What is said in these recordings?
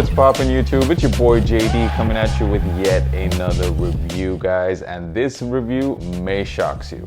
What's poppin' YouTube? It's your boy JD coming at you with yet another review, guys, and this review may shock you.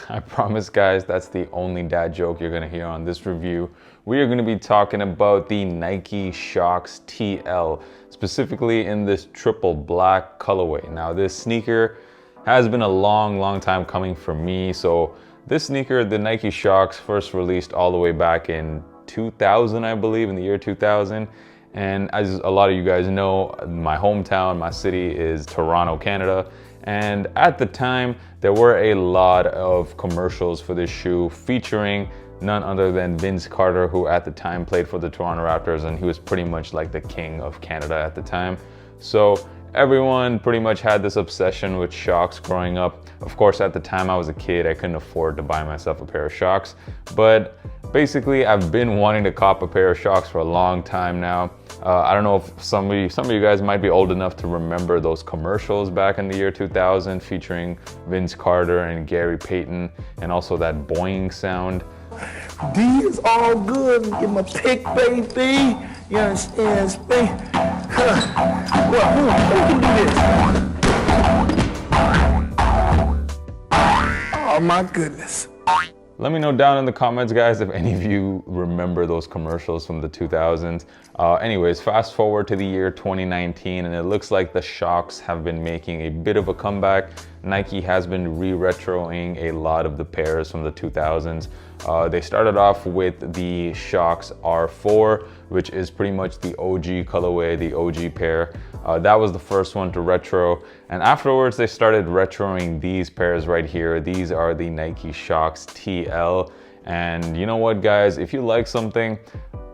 I promise, guys, that's the only dad joke you're gonna hear on this review. We are gonna be talking about the Nike Shox TL, specifically in this triple black colorway. Now, this sneaker has been a long time coming for me. So this sneaker, the Nike Shox, first released all the way back in 2000, I believe, in the year 2000. And as a lot of you guys know, my hometown, my city is Toronto, Canada. And at the time, there were a lot of commercials for this shoe featuring none other than Vince Carter, who at the time played for the Toronto Raptors, and he was pretty much like the king of Canada at the time. So everyone pretty much had this obsession with Shox growing up. Of course, at the time I was a kid, I couldn't afford to buy myself a pair of Shox, but basically I've been wanting to cop a pair of Shox for a long time now. I don't know if some of you guys might be old enough to remember those commercials back in the year 2000 featuring Vince Carter and Gary Payton, and also that boing sound. D is all good. Get my pick, baby. You understand, Spade? Well, who do this? Oh my goodness. Let me know down in the comments, guys, if any of you remember those commercials from the 2000s. Anyways, fast forward to the year 2019, and it looks like the Shox have been making a bit of a comeback. Nike has been re-retroing a lot of the pairs from the 2000s. They started off with the Shox R4, which is pretty much the OG colorway, the OG pair. That was the first one to retro. And afterwards, they started retroing these pairs right here. These are the Nike Shox TL. And you know what, guys? If you like something,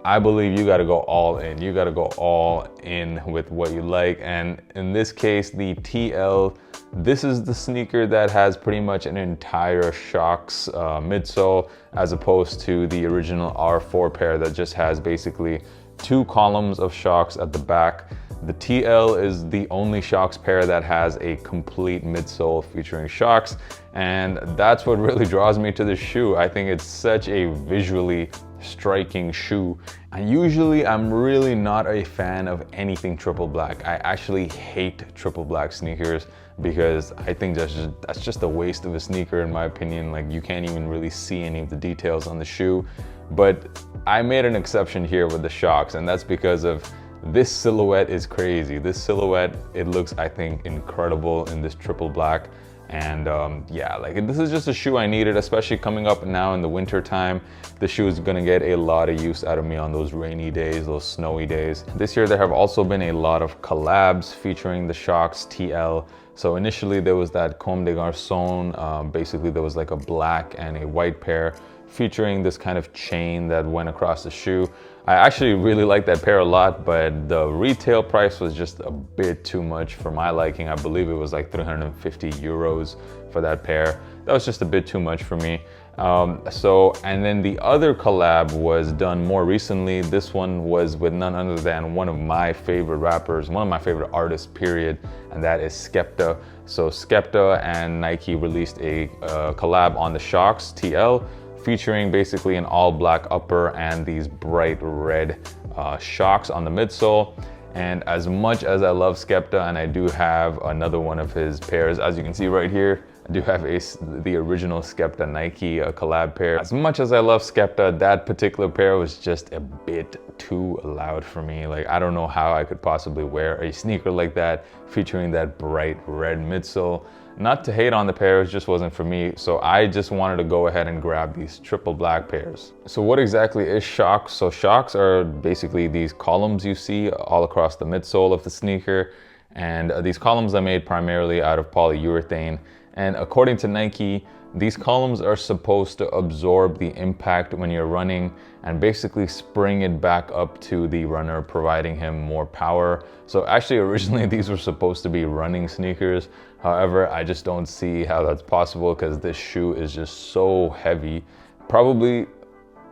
I believe you gotta go all in. You gotta go all in with what you like. And in this case, the TL, this is the sneaker that has pretty much an entire Shox midsole, as opposed to the original R4 pair that just has basically 2 columns of Shox at the back. The TL is the only Shox pair that has a complete midsole featuring Shox, and that's what really draws me to this shoe. I think it's such a visually striking shoe. And usually I'm really not a fan of anything triple black. I actually hate triple black sneakers because I think that's just a waste of a sneaker, in my opinion. Like, you can't even really see any of the details on the shoe. But I made an exception here with the Shox, and that's because of this silhouette is crazy. This silhouette, it looks, I think, incredible in this triple black. And yeah, like, this is just a shoe I needed, especially coming up now in the winter time. The shoe is gonna get a lot of use out of me on those rainy days, those snowy days. This year there have also been a lot of collabs featuring the Shox TL. So initially there was that Comme des Garçons. Basically there was like a black and a white pair featuring this kind of chain that went across the shoe. I actually really like that pair a lot, but the retail price was just a bit too much for my liking. I believe it was like 350 euros for that pair. That was just a bit too much for me. And then the other collab was done more recently. This one was with none other than one of my favorite rappers, one of my favorite artists, period, and that is Skepta. So Skepta and Nike released a collab on the Shox TL, featuring basically an all black upper and these bright red Shox on the midsole. And as much as I love Skepta, and I do have another one of his pairs, as you can see right here, I do have the original Skepta Nike collab pair. As much as I love Skepta, that particular pair was just a bit too loud for me. Like, I don't know how I could possibly wear a sneaker like that featuring that bright red midsole. Not to hate on the pair, it just wasn't for me. So I just wanted to go ahead and grab these triple black pairs. So what exactly is Shox? So Shox are basically these columns you see all across the midsole of the sneaker. And these columns are made primarily out of polyurethane. And according to Nike, these columns are supposed to absorb the impact when you're running and basically spring it back up to the runner, providing him more power. So actually, originally these were supposed to be running sneakers. However, I just don't see how that's possible because this shoe is just so heavy. Probably,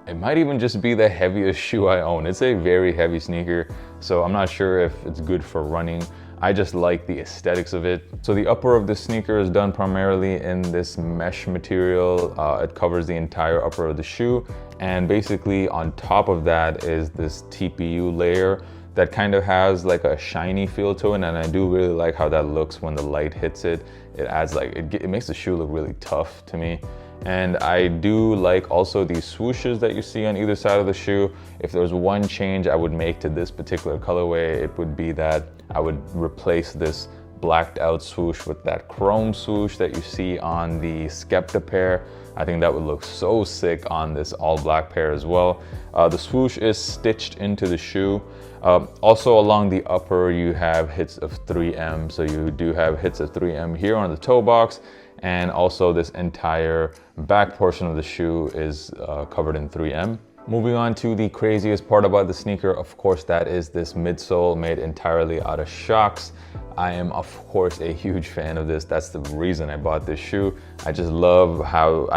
it might even just be the heaviest shoe I own. It's a very heavy sneaker, so I'm not sure if it's good for running. I just like the aesthetics of it. So the upper of the sneaker is done primarily in this mesh material. It covers the entire upper of the shoe. And basically on top of that is this TPU layer that kind of has like a shiny feel to it. And I do really like how that looks when the light hits it. It adds like, it makes the shoe look really tough to me. And I do like also these swooshes that you see on either side of the shoe. If there's one change I would make to this particular colorway, it would be that I would replace this blacked out swoosh with that chrome swoosh that you see on the Skepta pair. I think that would look so sick on this all black pair as well. The swoosh is stitched into the shoe. Also along the upper you have hits of 3M. So you do have hits of 3M here on the toe box. And also this entire back portion of the shoe is covered in 3M. Moving on to the craziest part about the sneaker, of course, that is this midsole made entirely out of Shox. I am, of course, a huge fan of this. That's the reason I bought this shoe. I just love how,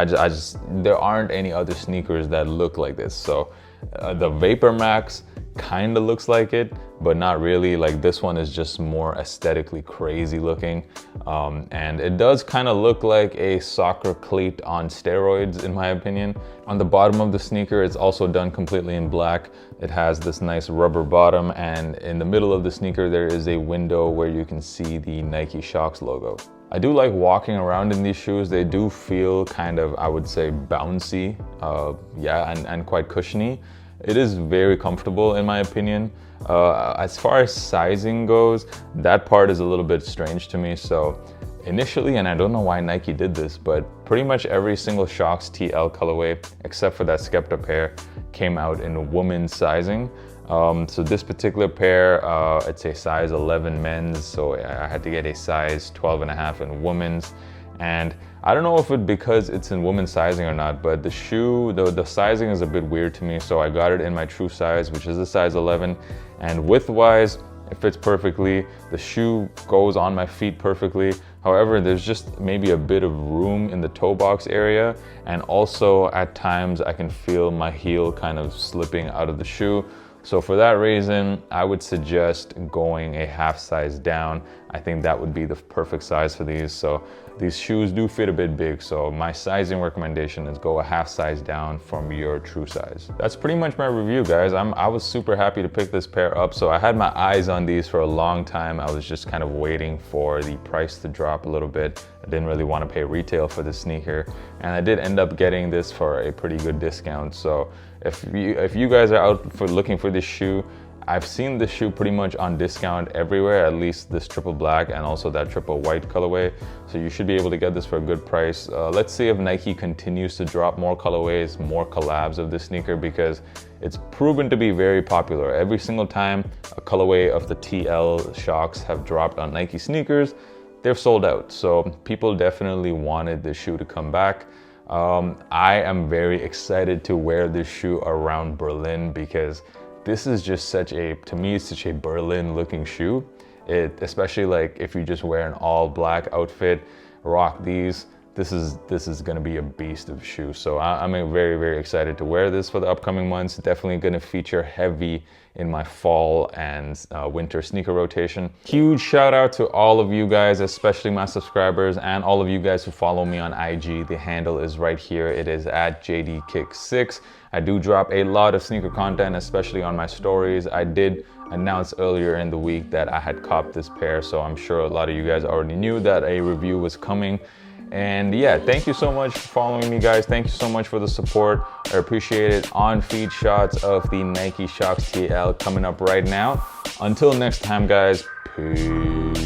there aren't any other sneakers that look like this. So the Vapor Max kind of looks like it, but not really. Like this one is just more aesthetically crazy looking. And it does kind of look like a soccer cleat on steroids, in my opinion. On the bottom of the sneaker, it's also done completely in black. It has this nice rubber bottom, and in the middle of the sneaker, there is a window where you can see the Nike Shox logo. I do like walking around in these shoes. They do feel kind of, I would say, bouncy, and quite cushiony. It is very comfortable in my opinion. As far as sizing goes, that part is a little bit strange to me. So initially, and I don't know why Nike did this, but pretty much every single Shox TL colorway, except for that Skepta pair, came out in women's sizing. So this particular pair, it's a size 11 men's, so I had to get a size 12.5 in women's. And I don't know if it's because it's in women's sizing or not, but the shoe, the sizing is a bit weird to me. So I got it in my true size, which is a size 11. And width-wise, it fits perfectly. The shoe goes on my feet perfectly. However, there's just maybe a bit of room in the toe box area. And also at times I can feel my heel kind of slipping out of the shoe. So for that reason, I would suggest going a half size down. I think that would be the perfect size for these. So these shoes do fit a bit big. So my sizing recommendation is go a half size down from your true size. That's pretty much my review, guys. I was super happy to pick this pair up. So I had my eyes on these for a long time. I was just kind of waiting for the price to drop a little bit. I didn't really want to pay retail for this sneaker. And I did end up getting this for a pretty good discount. So if you guys are out for looking for this shoe, I've seen this shoe pretty much on discount everywhere, at least this triple black and also that triple white colorway. So you should be able to get this for a good price. Let's see if Nike continues to drop more colorways, more collabs of this sneaker, because it's proven to be very popular. Every single time a colorway of the TL Shox have dropped on Nike sneakers, they've sold out. So people definitely wanted this shoe to come back. I am very excited to wear this shoe around Berlin because this is just to me, it's such a Berlin looking shoe. Especially like if you just wear an all black outfit, rock these, this is gonna be a beast of shoe. So I'm very, very excited to wear this for the upcoming months. Definitely gonna feature heavy in my fall and winter sneaker rotation. Huge shout out to all of you guys, especially my subscribers and all of you guys who follow me on IG. The handle is right here. It is at JDKick6. I do drop a lot of sneaker content, especially on my stories. I did announce earlier in the week that I had copped this pair, so I'm sure a lot of you guys already knew that a review was coming. And yeah, thank you so much for following me, guys. Thank you so much for the support. I appreciate it. On-feed shots of the Nike Shox TL coming up right now. Until next time, guys, peace.